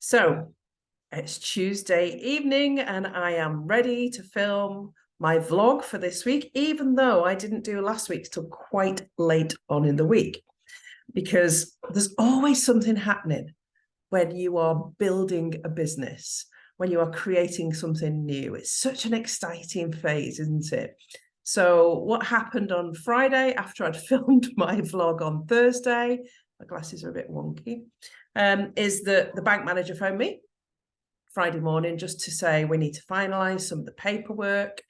So it's Tuesday evening and I am ready to film my vlog for this week, even though I didn't do last week's till quite late on in the week, because there's always something happening when you are building a business, when you are creating something new. It's such an exciting phase, isn't it? So what happened on Friday after I'd filmed my vlog on Thursday, my glasses are a bit wonky, is that the bank manager phoned me Friday morning just to say we need to finalize some of the paperwork.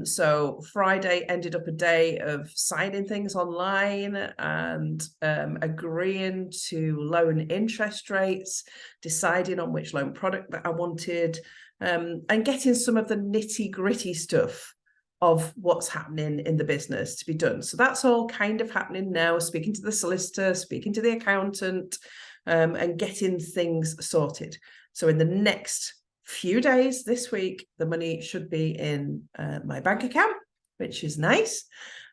So Friday ended up a day of signing things online and agreeing to loan interest rates, deciding on which loan product that I wanted, and getting some of the nitty-gritty stuff of what's happening in the business to be done. So that's all kind of happening now, speaking to the solicitor, speaking to the accountant, and getting things sorted. So in the next few days this week, the money should be in my bank account, which is nice,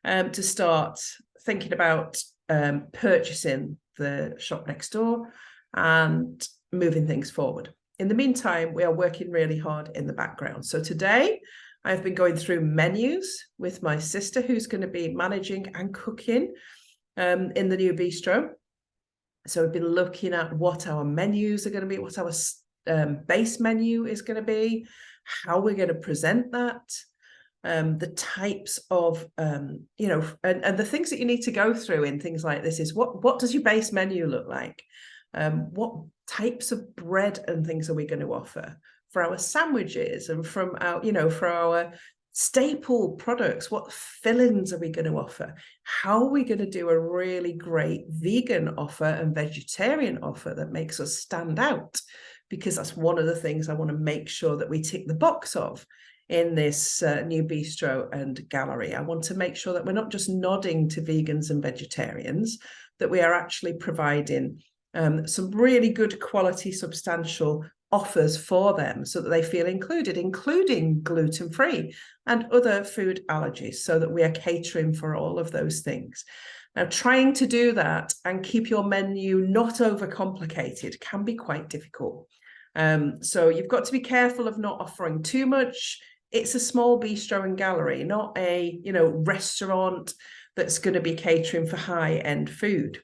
to start thinking about purchasing the shop next door and moving things forward. In the meantime, we are working really hard in the background. So today I've been going through menus with my sister, who's going to be managing and cooking in the new bistro. So we've been looking at what our menus are going to be, what our base menu is going to be, how we're going to present that, the types of, and the things that you need to go through in things like this is what does your base menu look like? What types of bread and things are we going to offer for our sandwiches and from our, for our staple products? What fillings are we going to offer? How are we going to do a really great vegan offer and vegetarian offer that makes us stand out? Because that's one of the things I want to make sure that we tick the box of in this new bistro and gallery. I want to make sure that we're not just nodding to vegans and vegetarians, that we are actually providing some really good quality, substantial offers for them so that they feel included, including gluten-free and other food allergies, so that we are catering for all of those things. Now, trying to do that and keep your menu not overcomplicated can be quite difficult. So you've got to be careful of not offering too much. It's a small bistro and gallery, not a restaurant that's going to be catering for high-end food.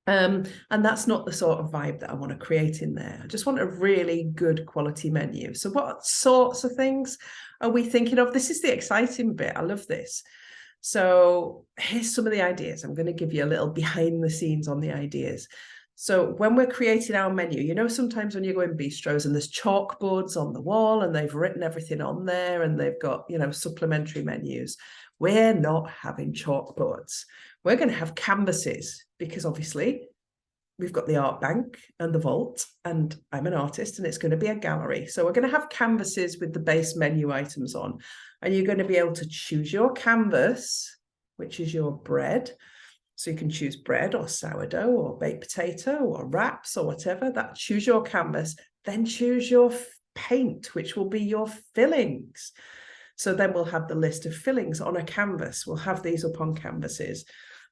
And that's not the sort of vibe that I want to create in there. I just want a really good quality menu. So what sorts of things are we thinking of? This is the exciting bit. I love this. So here's some of the ideas. I'm going to give you a little behind the scenes on the ideas. So when we're creating our menu, sometimes when you go in bistros and there's chalkboards on the wall and they've written everything on there and they've got, supplementary menus. We're not having chalkboards. We're going to have canvases because obviously we've got the art bank and the vault and I'm an artist and it's going to be a gallery. So we're going to have canvases with the base menu items on, and you're going to be able to choose your canvas, which is your bread. So you can choose bread or sourdough or baked potato or wraps or whatever. Choose your canvas, then choose your paint, which will be your fillings. So then we'll have the list of fillings on a canvas. We'll have these up on canvases.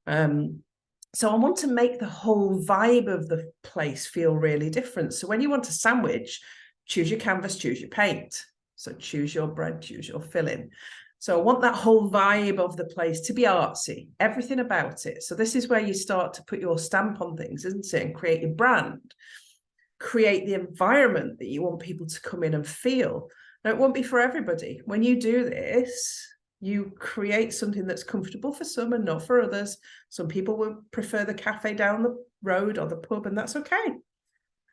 So I want to make the whole vibe of the place feel really different. So when you want a sandwich, choose your canvas, choose your paint. So choose your bread, choose your filling. So I want that whole vibe of the place to be artsy, everything about it. So this is where you start to put your stamp on things, isn't it? And create your brand, create the environment that you want people to come in and feel. Now, it won't be for everybody. When you do this, you create something that's comfortable for some and not for others. Some people would prefer the cafe down the road or the pub, and that's okay.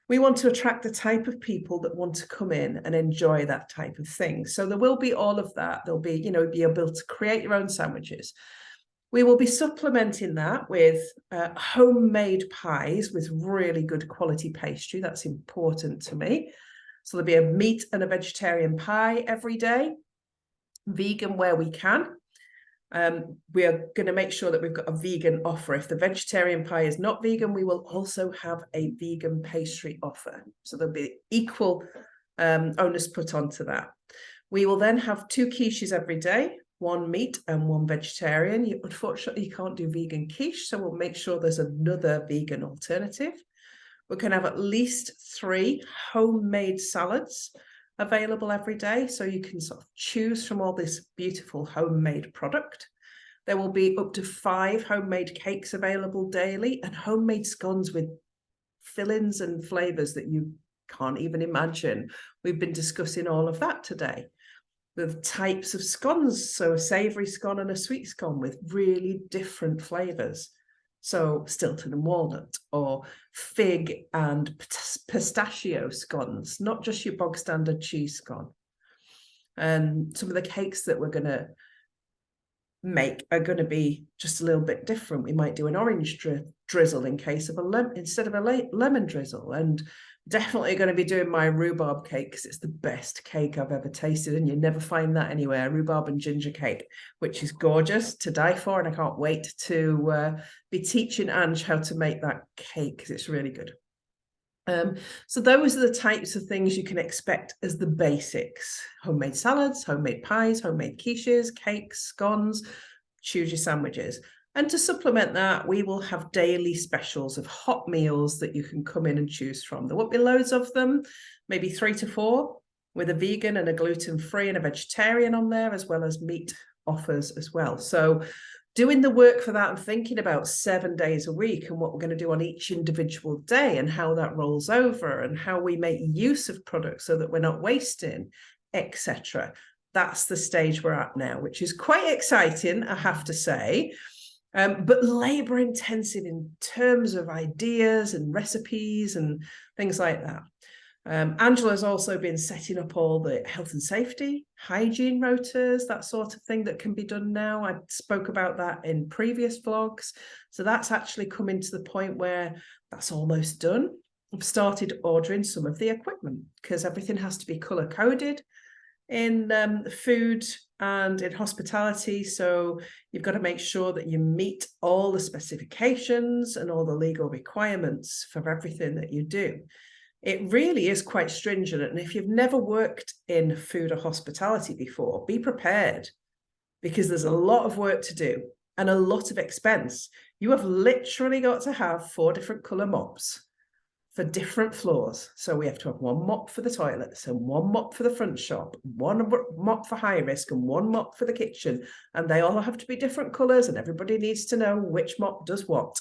We want to attract the type of people that want to come in and enjoy that type of thing. So there will be all of that. There'll be, be able to create your own sandwiches. We will be supplementing that with homemade pies with really good quality pastry. That's important to me. So there'll be a meat and a vegetarian pie every day, vegan where we can. We are going to make sure that we've got a vegan offer. If the vegetarian pie is not vegan, we will also have a vegan pastry offer. So there'll be equal onus put onto that. We will then have 2 quiches every day, 1 meat and 1 vegetarian. Unfortunately, you can't do vegan quiche, so we'll make sure there's another vegan alternative. We're going to have at least 3 homemade salads available every day. So you can sort of choose from all this beautiful homemade product. There will be up to 5 homemade cakes available daily, and homemade scones with fillings and flavors that you can't even imagine. We've been discussing all of that today. The types of scones, so a savory scone and a sweet scone with really different flavors. So Stilton and walnut, or fig and pistachio scones, not just your bog standard cheese scone. And some of the cakes that we're going to make are going to be just a little bit different. We might do an orange drizzle in case of instead of a lemon drizzle, and definitely going to be doing my rhubarb cake because it's the best cake I've ever tasted, and you never find that anywhere. Rhubarb and ginger cake, which is gorgeous to die for, and I can't wait to be teaching Ange how to make that cake because it's really good. So those are the types of things you can expect as the basics: homemade salads, homemade pies, homemade quiches, cakes, scones, choose your sandwiches. And to supplement that, we will have daily specials of hot meals that you can come in and choose from. There won't be loads of them, maybe 3 to 4, with a vegan and a gluten-free and a vegetarian on there, as well as meat offers as well. So doing the work for that and thinking about 7 days a week and what we're going to do on each individual day and how that rolls over and how we make use of products so that we're not wasting, etc. That's the stage we're at now, which is quite exciting, I have to say, but labor intensive in terms of ideas and recipes and things like that. Angela's also been setting up all the health and safety, hygiene rotas, that sort of thing that can be done now. I spoke about that in previous vlogs. So that's actually coming to the point where that's almost done. I've started ordering some of the equipment because everything has to be color coded in food and in hospitality. So you've got to make sure that you meet all the specifications and all the legal requirements for everything that you do. It really is quite stringent. And if you've never worked in food or hospitality before, be prepared, because there's a lot of work to do and a lot of expense. You have literally got to have 4 different colour mops for different floors. So we have to have 1 mop for the toilets and 1 mop for the front shop, 1 mop for high risk and 1 mop for the kitchen. And they all have to be different colours, and everybody needs to know which mop does what.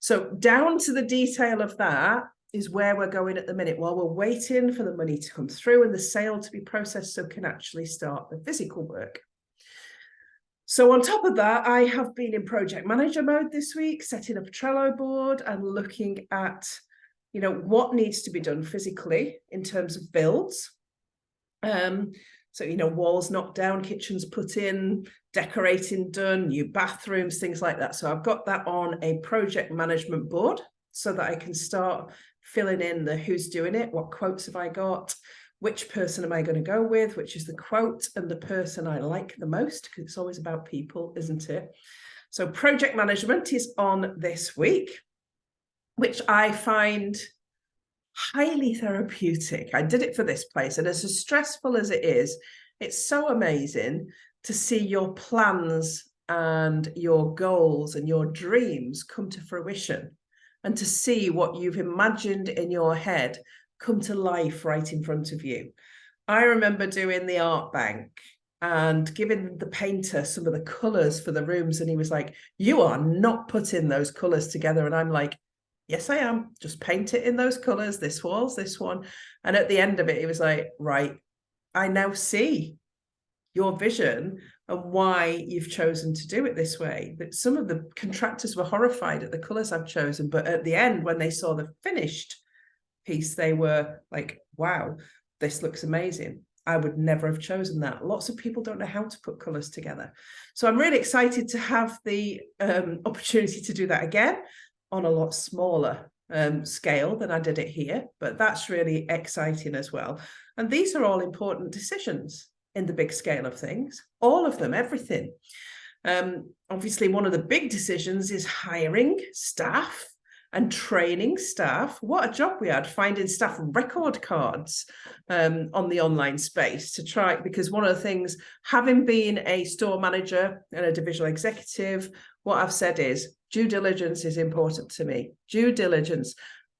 So down to the detail of that is where we're going at the minute, while we're waiting for the money to come through and the sale to be processed so can actually start the physical work. So on top of that, I have been in project manager mode this week, setting up a Trello board and looking at, you know, what needs to be done physically in terms of builds. So, you know, walls knocked down, kitchens put in, decorating done, new bathrooms, things like that. So I've got that on a project management board so that I can start filling in the who's doing it, what quotes have I got, which person am I going to go with, which is the quote and the person I like the most, because it's always about people, isn't it? So project management is on this week, which I find highly therapeutic. I did it for this place, and as stressful as it is, it's so amazing to see your plans and your goals and your dreams come to fruition, and to see what you've imagined in your head come to life right in front of you. I remember doing the art bank and giving the painter some of the colours for the rooms, and he was like, "You are not putting those colours together." And I'm like, "Yes, I am. Just paint it in those colours. This wall's this one." And at the end of it, he was like, "Right, I now see your vision and why you've chosen to do it this way." But some of the contractors were horrified at the colours I've chosen, but at the end, when they saw the finished piece, they were like, "Wow, this looks amazing. I would never have chosen that." Lots of people don't know how to put colours together. So I'm really excited to have the opportunity to do that again on a lot smaller scale than I did it here, but that's really exciting as well. And these are all important decisions in the big scale of things, all of them, everything. Obviously, one of the big decisions is hiring staff and training staff. What a job we had finding staff record cards on the online space to try, because one of the things, having been a store manager and a divisional executive, what I've said is due diligence is important to me. Due diligence.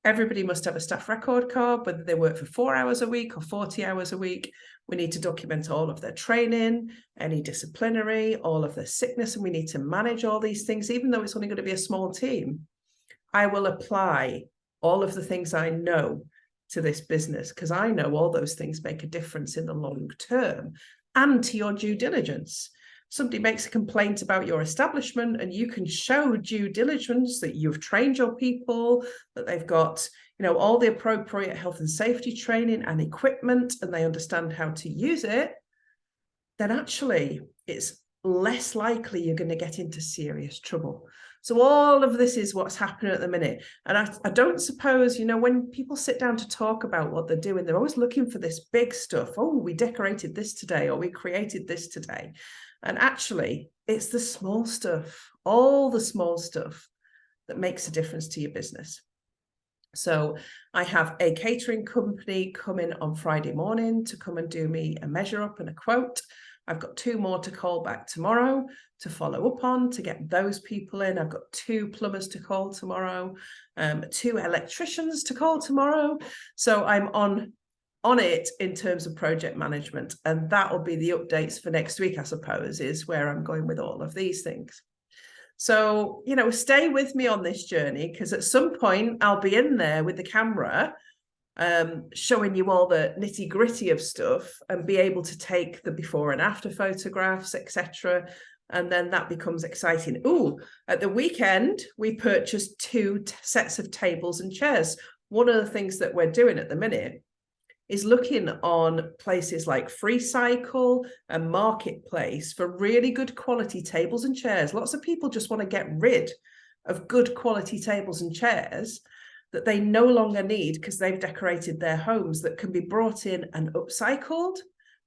Everybody must have a staff record card, whether they work for 4 hours a week or 40 hours a week. We need to document all of their training, any disciplinary, all of their sickness, and we need to manage all these things, even though it's only going to be a small team. I will apply all of the things I know to this business because I know all those things make a difference in the long term and to your due diligence. Somebody makes a complaint about your establishment and you can show due diligence that you've trained your people, that they've got, all the appropriate health and safety training and equipment, and they understand how to use it, then actually it's less likely you're going to get into serious trouble. So all of this is what's happening at the minute. And I don't suppose, when people sit down to talk about what they're doing, they're always looking for this big stuff. Oh, we decorated this today, or we created this today. And actually, it's the small stuff, all the small stuff that makes a difference to your business. So I have a catering company coming on Friday morning to come and do me a measure up and a quote. I've got 2 more to call back tomorrow to follow up on, to get those people in. I've got 2 plumbers to call tomorrow, 2 electricians to call tomorrow. So I'm on it in terms of project management. And that will be the updates for next week, I suppose, is where I'm going with all of these things. So, stay with me on this journey, because at some point I'll be in there with the camera showing you all the nitty gritty of stuff and be able to take the before and after photographs, etc. And then that becomes exciting. Oh, at the weekend, we purchased 2 sets of tables and chairs. One of the things that we're doing at the minute is looking on places like Freecycle and Marketplace for really good quality tables and chairs. Lots of people just want to get rid of good quality tables and chairs that they no longer need because they've decorated their homes, that can be brought in and upcycled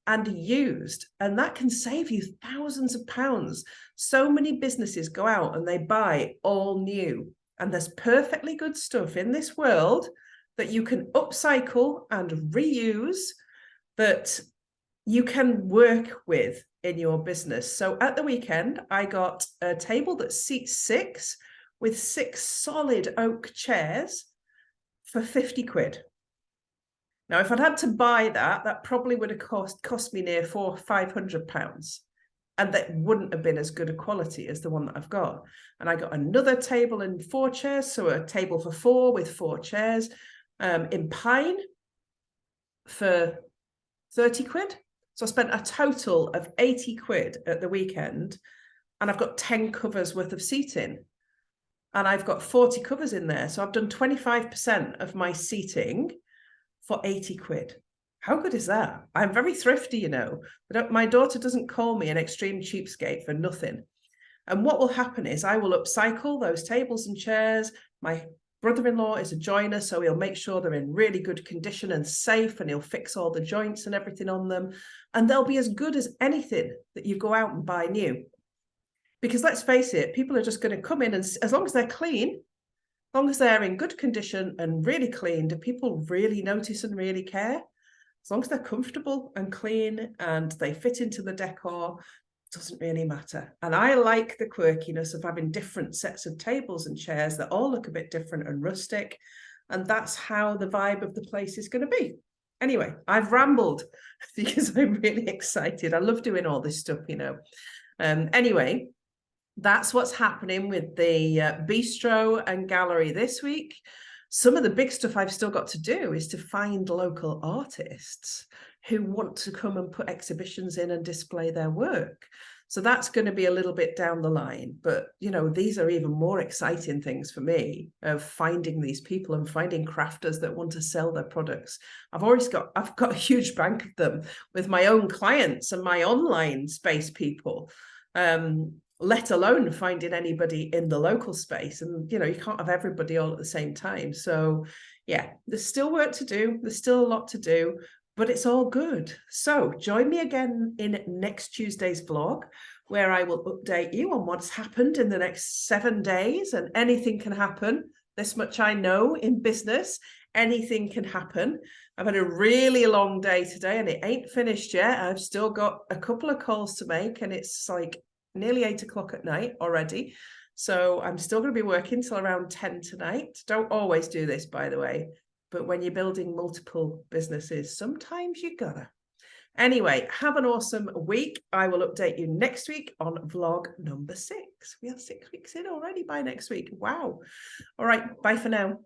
and used. And that can save you thousands of pounds. So many businesses go out and they buy all new. And there's perfectly good stuff in this world that you can upcycle and reuse, that you can work with in your business. So at the weekend, I got a table that seats 6 with 6 solid oak chairs for 50 quid. Now, if I'd had to buy that probably would have cost me near £500. And that wouldn't have been as good a quality as the one that I've got. And I got another table and 4 chairs, so a table for 4 with 4 chairs in pine for 30 quid. So I spent a total of 80 quid at the weekend, and I've got 10 covers worth of seating. And I've got 40 covers in there. So I've done 25% of my seating for 80 quid. How good is that? I'm very thrifty, My daughter doesn't call me an extreme cheapskate for nothing. And what will happen is I will upcycle those tables and chairs. My brother-in-law is a joiner, so he'll make sure they're in really good condition and safe, and he'll fix all the joints and everything on them. And they'll be as good as anything that you go out and buy new. Because let's face it, people are just going to come in, and as long as they're clean, as long as they're in good condition and really clean, do people really notice and really care? As long as they're comfortable and clean and they fit into the decor, it doesn't really matter. And I like the quirkiness of having different sets of tables and chairs that all look a bit different and rustic. And that's how the vibe of the place is going to be. Anyway, I've rambled because I'm really excited. I love doing all this stuff, Anyway, that's what's happening with the bistro and gallery this week. Some of the big stuff I've still got to do is to find local artists who want to come and put exhibitions in and display their work. So that's going to be a little bit down the line. But, these are even more exciting things for me, of finding these people and finding crafters that want to sell their products. I've got a huge bank of them with my own clients and my online space people. Let alone finding anybody in the local space. And, you can't have everybody all at the same time. So, yeah, there's still work to do. There's still a lot to do, but it's all good. So join me again in next Tuesday's vlog, where I will update you on what's happened in the next 7 days. And anything can happen. This much I know in business. Anything can happen. I've had a really long day today and it ain't finished yet. I've still got a couple of calls to make, and it's like nearly 8 o'clock at night already. So I'm still going to be working till around 10 tonight. Don't always do this, by the way, but when you're building multiple businesses, sometimes you gotta. Anyway, have an awesome week. I will update you next week on vlog number 6. We are 6 weeks in already by next week. Wow. All right. Bye for now.